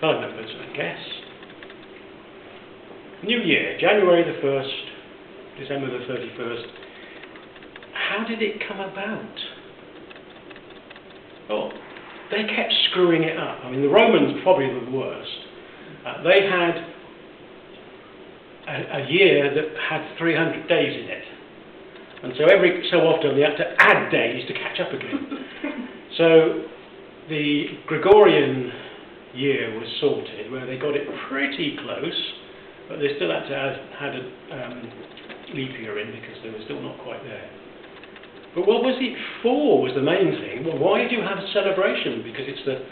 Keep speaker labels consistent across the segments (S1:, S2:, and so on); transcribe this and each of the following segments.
S1: fellow members, I guess. New Year, January the 1st, December the 31st. How did it come about? Oh, they kept screwing it up. I mean, the Romans probably were the worst. They had a year that had 300 days in it. And so every so often they had to add days to catch up again. So the Gregorian year was sorted, where they got it pretty close, but they still had to add a leap year in because they were still not quite there. But what was it for was the main thing. Well, why do you have a celebration? Because it's the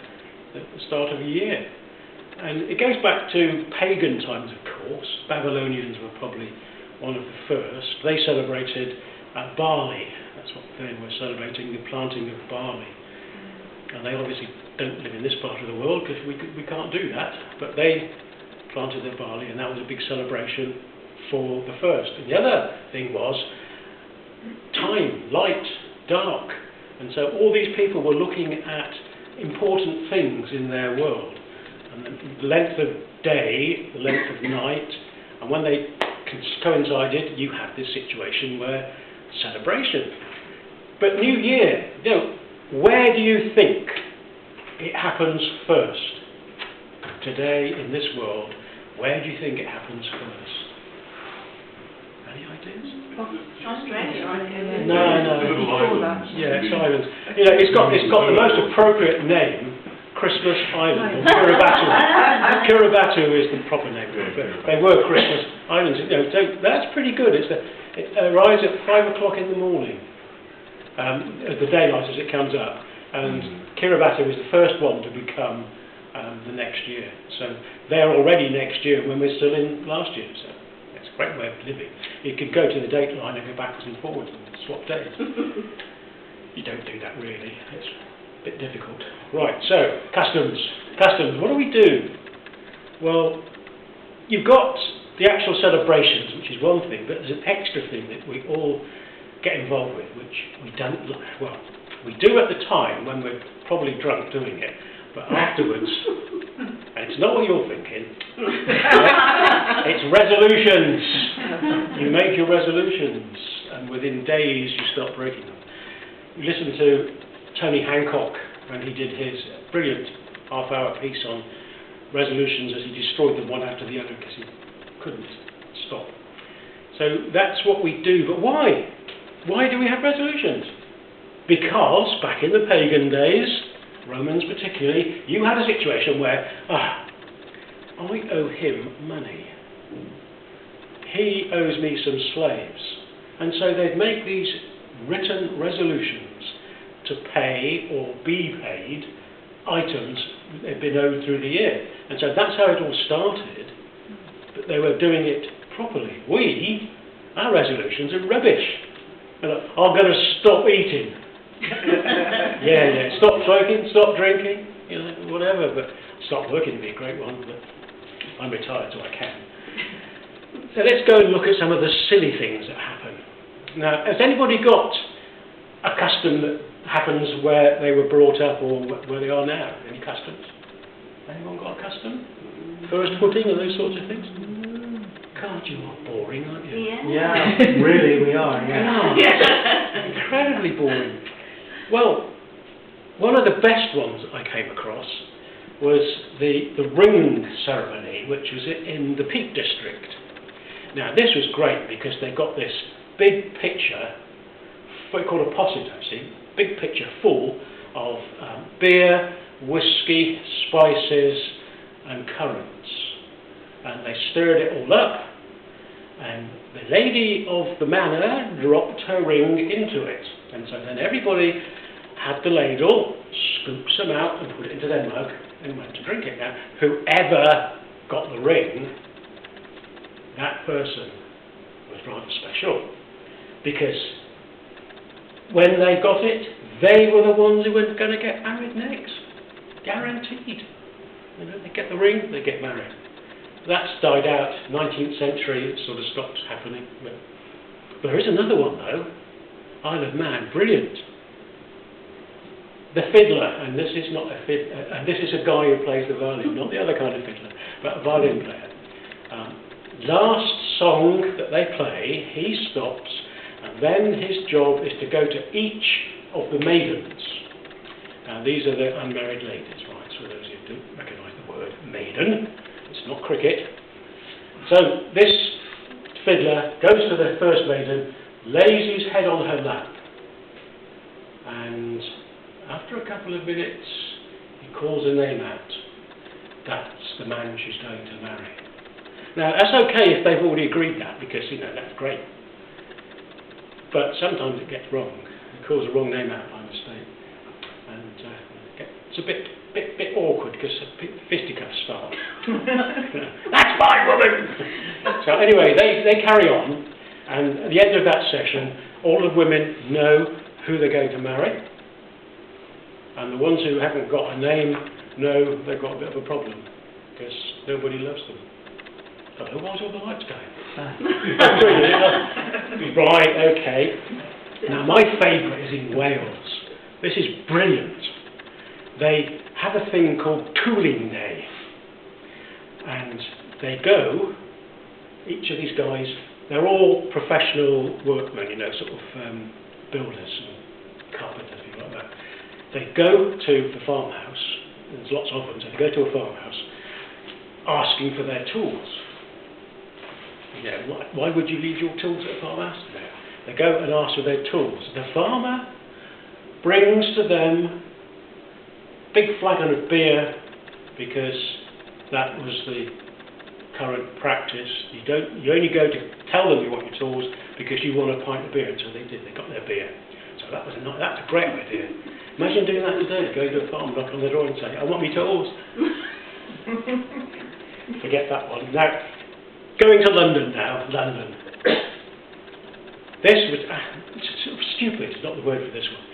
S1: start of a year. And it goes back to pagan times, of course. Babylonians were probably one of the first. They celebrated barley. That's what they were celebrating, the planting of barley. And they obviously don't live in this part of the world because we can't do that. But they planted their barley, and that was a big celebration for the first. And the other thing was time, light, dark. And so all these people were looking at important things in their world. And the length of day, the length of night, and when they coincided, you had this situation where celebration. But New Year, where do you think it happens first? Today, in this world, where do you think it happens first? Any ideas?
S2: Australia, right?
S1: No. Yeah, it's Ireland. It's got the most appropriate name. Christmas Island, or Kiribati. Kiribati is the proper name for it, but they were Christmas Islands. So that's pretty good. It arrives at 5 o'clock in the morning, the daylight as it comes up, and Kiribati was the first one to become the next year. So they're already next year when we're still in last year. So it's a great way of living. You could go to the date line and go backwards and forwards and swap days. You don't do that really. It's bit difficult. Right, so customs. What do we do? Well, you've got the actual celebrations, which is one thing, but there's an extra thing that we all get involved with, which we don't. Well, we do at the time when we're probably drunk doing it, but afterwards, and it's not what you're thinking. It's resolutions. You make your resolutions, and within days you start breaking them. You listen to Tony Hancock, when he did his brilliant half-hour piece on resolutions, as he destroyed them one after the other because he couldn't stop. So that's what we do. But why? Why do we have resolutions? Because back in the pagan days, Romans particularly, you had a situation where, I owe him money. He owes me some slaves. And so they'd make these written resolutions to pay or be paid items that had been owed through the year. And so that's how it all started, but they were doing it properly. Our resolutions are rubbish. I'm going to stop eating. Yeah, stop smoking, stop drinking, whatever, but stop working would be a great one, but I'm retired so I can. So let's go and look at some of the silly things that happen. Now, has anybody got a custom that happens where they were brought up or where they are now? Any customs? Anyone got a custom? First footing and those sorts of things? God, you are boring, aren't you?
S2: Yeah,
S3: really we are, yeah.
S1: Incredibly boring. Well, one of the best ones I came across was the ring ceremony, which was in the Peak District. Now, this was great because they got this big picture, what you call a posset actually, big picture full of beer, whiskey, spices and currants. And they stirred it all up, and the lady of the manor dropped her ring into it. And so then everybody had the ladle, scooped some out and put it into their mug and went to drink it. Now, whoever got the ring, that person was rather special, because when they got it, they were the ones who were going to get married next. Guaranteed. They get the ring, they get married. That's died out. 19th century, it sort of stopped happening. But there is another one though. Isle of Man, brilliant. the fiddler, and this is not a and this is a guy who plays the violin, not the other kind of fiddler, but a violin player. Last song that they play, he stops, and then his job is to go to each of the maidens. Now these are the unmarried ladies, right? So those who don't recognise the word maiden, it's not cricket. So this fiddler goes to the first maiden, lays his head on her lap, and after a couple of minutes he calls her name out. That's the man she's going to marry. Now that's okay if they've already agreed that, because that's great. But sometimes it gets wrong. It calls the wrong name out by mistake, and it's a bit awkward because fisticuffs start. That's my woman. So anyway, they carry on, and at the end of that session, all the women know who they're going to marry, and the ones who haven't got a name know they've got a bit of a problem because nobody loves them. So why's all the lights going? Right, okay. Now my favourite is in Wales. This is brilliant. They have a thing called Tooling Day, and they go, each of these guys, they're all professional workmen, sort of builders and carpenters, things like that. They go to the farmhouse, there's lots of them, so they go to a farmhouse asking for their tools. Why would you leave your tools at a farmhouse? They go and ask for their tools. The farmer brings to them a big flagon of beer, because that was the current practice. You only go to tell them you want your tools because you want a pint of beer, and so they did. They got their beer. So that's a great idea. Imagine doing that today. Going to a farm, knock on the door, and say, "I want my tools." Forget that one. Now, going to London now. London. This was sort of stupid. Is not the word for this one.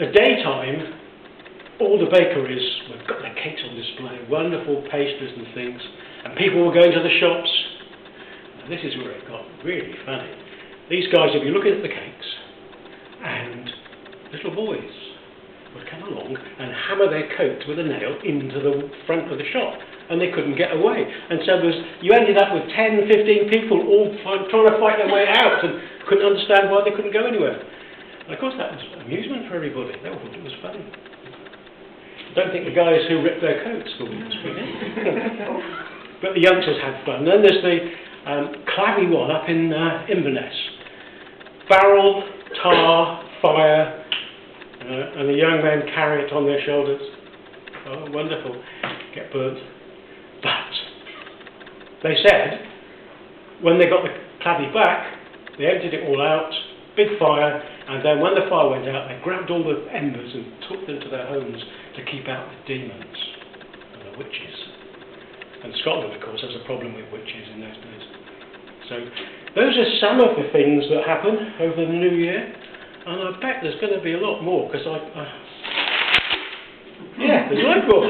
S1: The daytime, all the bakeries have got their cakes on display, wonderful pastries and things, and people were going to the shops. Now, this is where it got really funny. These guys would be looking at the cakes, and little boys would come along and hammer their coats with a nail into the front of the shop, and they couldn't get away. And so you ended up with 10, 15 people all trying to fight their way out and couldn't understand why they couldn't go anywhere. And of course that was amusement for everybody. They all thought it was funny. I don't think the guys who ripped their coats thought it was funny. But the youngsters had fun. Then there's the clammy one up in Inverness. Barrel, tar, fire, and the young men carry it on their shoulders. Oh, wonderful. Get burnt. But they said, when they got the claddy back, they emptied it all out, big fire, and then when the fire went out, they grabbed all the embers and took them to their homes to keep out the demons and the witches. And Scotland, of course, has a problem with witches in those days. So those are some of the things that happen over the new year, and I bet there's going to be a lot more, because yeah, there's a lot more.